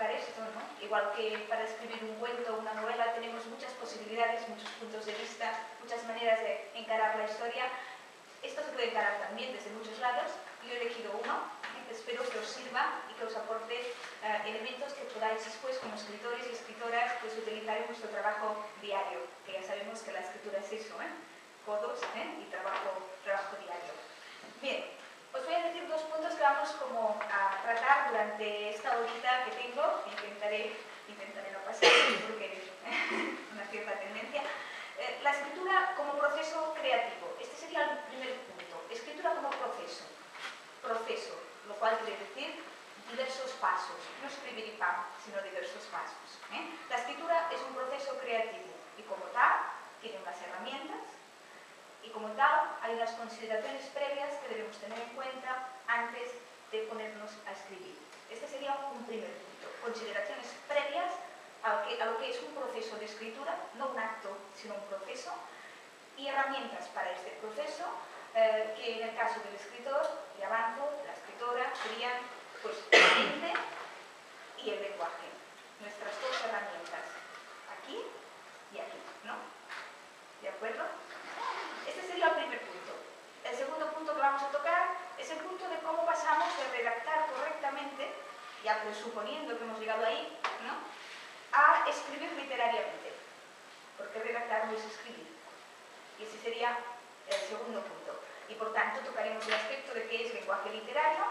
tocar esto, ¿no? Igual que para escribir un cuento o una novela tenemos muchas posibilidades, muchos puntos de vista, muchas maneras de encarar la historia. Esto se puede encarar también desde muchos lados. Yo he elegido uno, espero que os sirva y que os aporte elementos que podáis después, como escritores y escritoras, pues utilizar en vuestro trabajo diario, que ya sabemos que la escritura es eso, codos y trabajo diario. Bien, os voy a decir dos puntos que vamos como a tratar durante esta horita que tengo. Intentaré no pasar porque es una cierta tendencia. La escritura como proceso creativo. Este sería el primer punto. Escritura como proceso. Proceso, lo cual quiere decir diversos pasos. No escribir y pam, sino diversos pasos. La escritura es un proceso creativo y como tal tiene unas herramientas y como tal hay unas consideraciones previas que debemos tener en cuenta antes de ponernos a escribir. Este sería un primer punto. Consideraciones previas a lo que es un proceso de escritura, no un acto, sino un proceso, y herramientas para este proceso que en el caso del escritor, y avanzo, la escritora, serían pues la mente y el lenguaje. Nuestras dos herramientas, aquí y aquí, ¿no? ¿De acuerdo? Este sería el primer punto. El segundo punto que vamos a tocar es el punto de cómo pasamos de redactar correctamente, ya presuponiendo que hemos llegado ahí, ¿no?, a escribir literariamente. Porque redactar no es escribir. Y ese sería el segundo punto. Y por tanto tocaremos el aspecto de qué es lenguaje literario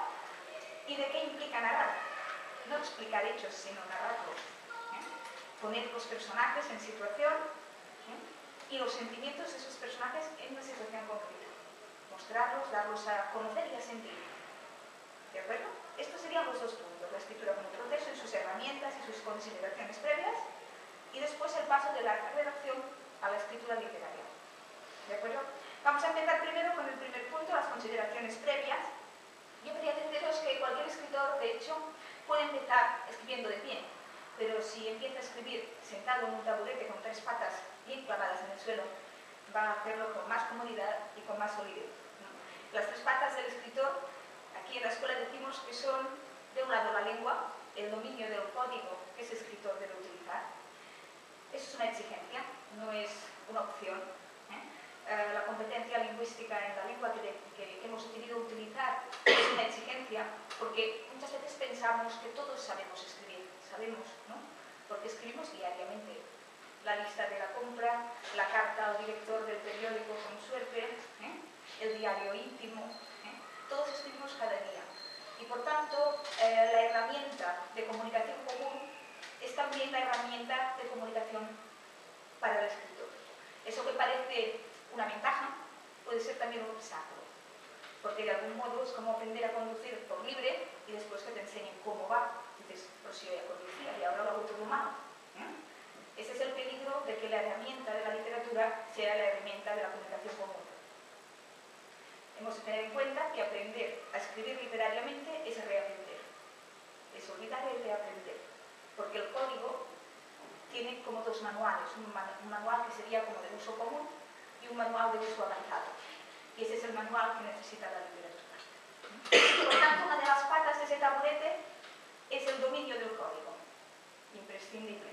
y de qué implica narrar. No explicar hechos, sino narrarlos. Poner los personajes en situación y los sentimientos de esos personajes en una situación concreta. Mostrarlos, darlos a conocer y a sentir. ¿De acuerdo? Estos serían los dos puntos. La escritura como proceso y sus herramientas y sus consideraciones previas. Y después el paso de la redacción a la escritura literaria. ¿De acuerdo? Vamos a empezar primero con el primer punto, las consideraciones previas. Yo quería deciros que cualquier escritor, de hecho, puede empezar escribiendo de pie, pero si empieza a escribir sentado en un taburete con tres patas bien clavadas en el suelo, va a hacerlo con más comodidad y con más solidez. Las tres patas del escritor, aquí en la escuela decimos que son, de un lado, la lengua, el dominio del código que ese escritor debe utilizar. Eso es una exigencia, no es una opción. La competencia lingüística en la lengua que hemos querido utilizar es una exigencia porque muchas veces pensamos que todos sabemos escribir, sabemos, ¿no? Porque escribimos diariamente la lista de la compra, la carta al director del periódico con suerte, el diario íntimo, todos escribimos cada día. Y por tanto, la herramienta de comunicación común es también la herramienta de comunicación para el escritor. Eso que parece una ventaja puede ser también un obstáculo, porque de algún modo es como aprender a conducir por libre y después que te enseñen cómo va. Dices, pero si yo ya conducía y ahora lo hago todo mal. Ese es el peligro de que la herramienta de la literatura sea la herramienta de la comunicación común. Hemos de tener en cuenta que aprender a escribir literariamente es reaprender, es olvidar el reaprender, porque el código tiene como dos manuales, un manual que sería como de uso común y un manual de uso avanzado. Y ese es el manual que necesita la literatura. Por tanto, una de las patas de ese taburete es el dominio del código, imprescindible.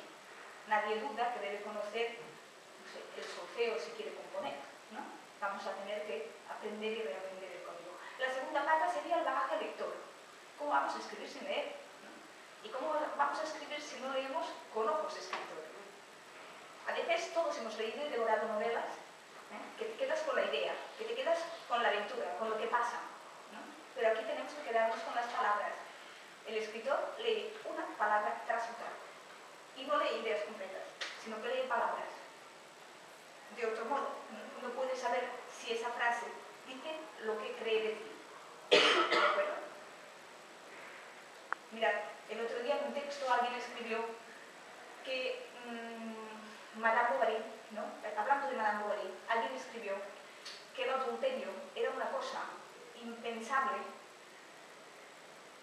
Nadie duda que debe conocer, no sé, el solfeo si quiere componer, ¿no? Vamos a tener que aprender y reaprender el código. La segunda pata sería el bagaje lector. ¿Cómo vamos a escribir sin leer? ¿Y cómo vamos a escribir si no leemos con ojos de escritor? A veces todos hemos leído y devorado novelas, que te quedas con la idea, que te quedas con la aventura, con lo que pasa, ¿no? Pero aquí tenemos que quedarnos con las palabras. El escritor lee una palabra tras otra. Y no lee ideas completas, sino que lee palabras. De otro modo, no puede saber si esa frase dice lo que cree decir. ¿De acuerdo? Mirad, el otro día en un texto alguien escribió que Madame Bovary, ¿no? Hablando de Madame Bovary, alguien escribió que el adulterio era una cosa impensable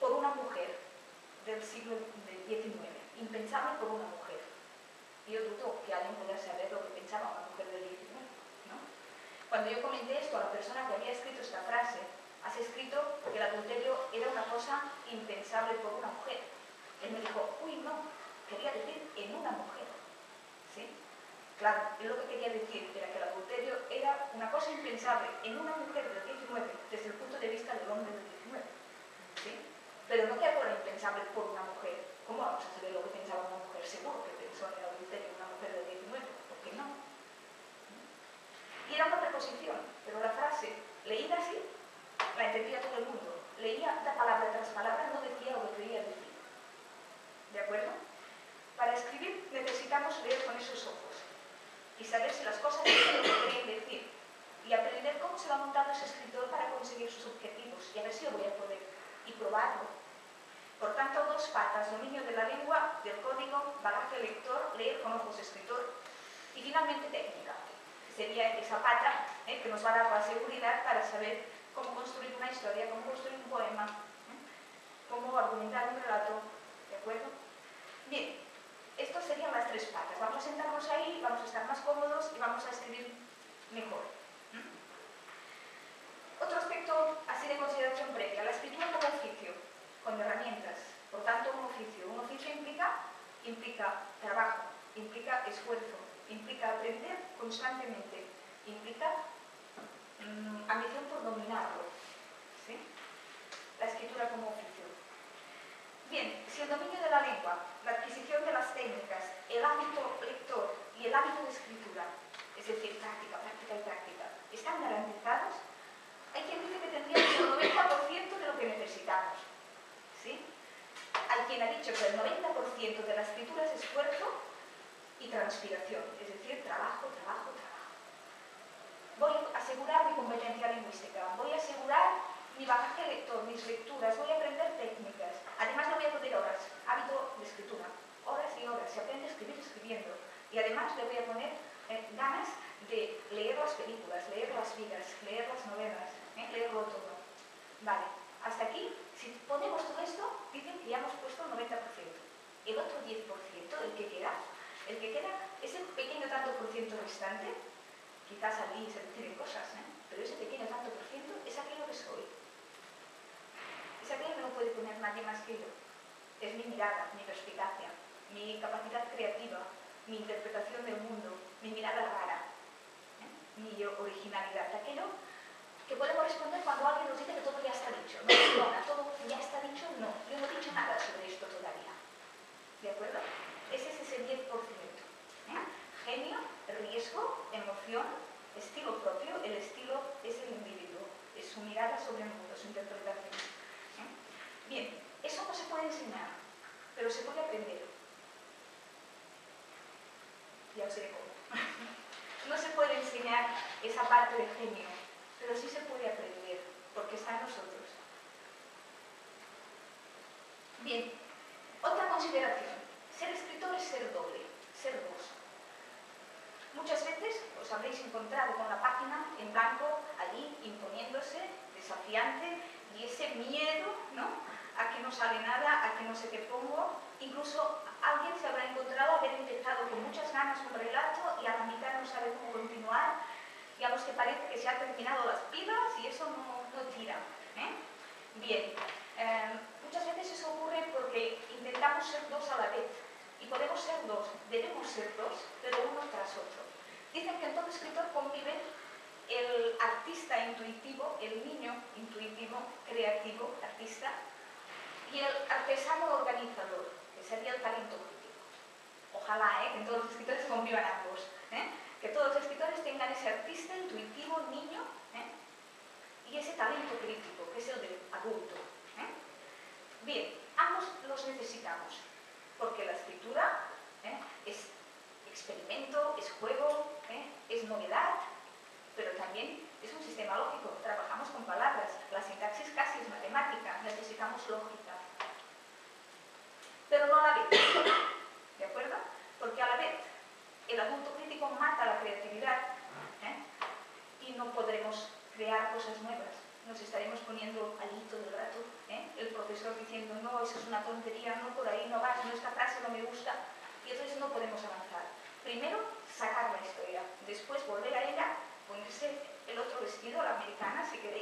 por una mujer del siglo XIX, impensable por una mujer. Y yo dudo que alguien pudiera saber lo que pensaba una mujer del XIX, ¿no? Cuando yo comenté esto a la persona que había escrito esta frase, has escrito que el adulterio era una cosa impensable por una mujer. Él me dijo, uy, no, lo que quería decir era que el adulterio era una cosa impensable en una mujer del 19 desde el punto de vista del hombre del 19. ¿Sí? Pero no que fuera impensable por una mujer. ¿Cómo vamos a saber lo que pensaba una mujer? Seguro que pensó en el adulterio una mujer del 19. ¿Por qué no? Y era una preposición, pero la frase, leída así, la entendía todo el mundo. Leía la palabra tras palabra, no decía lo que quería decir. ¿De acuerdo? Para escribir necesitamos leer con esos ojos y saber si las cosas dicen lo que querían decir y aprender cómo se va montando ese escritor para conseguir sus objetivos y a ver si lo voy a poder y probarlo. Por tanto, dos patas: dominio de la lengua, del código, bagaje lector, leer con ojos escritor y finalmente técnica, que sería esa pata que nos va a dar la seguridad para saber cómo construir una historia, cómo construir un poema, cómo argumentar un relato. ¿De acuerdo? Bien. Estas serían las tres patas. Vamos a sentarnos ahí, vamos a estar más cómodos y vamos a escribir mejor. Otro aspecto así de consideración previa: la escritura como oficio, con herramientas. Por tanto, un oficio. Un oficio implica trabajo, implica esfuerzo, implica aprender constantemente, implica ambición por dominarlo. ¿Sí? La escritura como oficio. Bien, si el dominio de la lengua, la adquisición de las técnicas, el hábito lector y el hábito de escritura, es decir, práctica, práctica y práctica, están garantizados, hay quien dice que tendríamos el 90% de lo que necesitamos. ¿Sí? Hay quien ha dicho que el 90% de la escritura es esfuerzo y transpiración, es decir, trabajo, trabajo, trabajo. Voy a asegurar mi competencia lingüística, voy a asegurar mi bagaje lector, mis lecturas, voy a aprender técnicas. Además le voy a poner horas, hábito de escritura, horas y horas. Se aprende a escribir escribiendo. Y además le voy a poner ganas de leer las películas, leer las vidas, leer las novelas, leerlo todo. Vale, hasta aquí, si ponemos todo esto, dicen que ya hemos puesto el 90%. El otro 10%, el que queda ese pequeño tanto por ciento restante, quizás allí se deciden cosas, pero ese pequeño tanto por ciento es aquello que soy. Es aquello que no puede poner nadie más que yo. Es mi mirada, mi perspicacia, mi capacidad creativa, mi interpretación del mundo, mi mirada rara, mi originalidad. Aquello que podemos responder cuando alguien nos dice que todo ya está dicho. No, perdona, todo ya está dicho, no. Yo no he dicho nada sobre esto todavía. ¿De acuerdo? Ese es ese 10%. Genio, riesgo, emoción, estilo propio. El estilo es el individuo, es su mirada sobre el mundo, su interpretación. Bien, eso no se puede enseñar, pero se puede aprender. Ya os diré cómo. No se puede enseñar esa parte de genio, pero sí se puede aprender, porque está en nosotros. Bien, otra consideración. Ser escritor es ser doble, ser dos. Muchas veces os habréis encontrado con la página en blanco, allí imponiéndose, desafiante, y ese miedo, ¿no?, a que no sale nada, a que no sé qué pongo. Incluso alguien se habrá encontrado haber empezado con muchas ganas un relato y a la mitad no sabe cómo continuar. Digamos que parece que se han terminado las pilas y eso no tira. Bien, muchas veces eso ocurre porque intentamos ser dos a la vez. Y podemos ser dos, debemos ser dos, pero uno tras otro. Dicen que en todo escritor convive el artista intuitivo, el niño intuitivo, creativo, artista, y el artesano organizador, que sería el talento crítico. Ojalá que en todos los escritores convivan ambos. Que todos los escritores tengan ese artista intuitivo, niño, y ese talento crítico, que es el del adulto. Bien, ambos los necesitamos, porque la escritura es experimento, es juego, es novedad, pero también es un sistema lógico. Trabajamos con palabras, la sintaxis casi es matemática, necesitamos lógica. Pero no a la vez, ¿de acuerdo? Porque a la vez el adulto crítico mata la creatividad y no podremos crear cosas nuevas. Nos estaremos poniendo al hito del rato, el profesor diciendo, no, eso es una tontería, no, por ahí no vas, no, esta frase no me gusta, y entonces no podemos avanzar. Primero, sacar la historia, después volver a ella, ponerse el otro vestido, la americana, si queréis,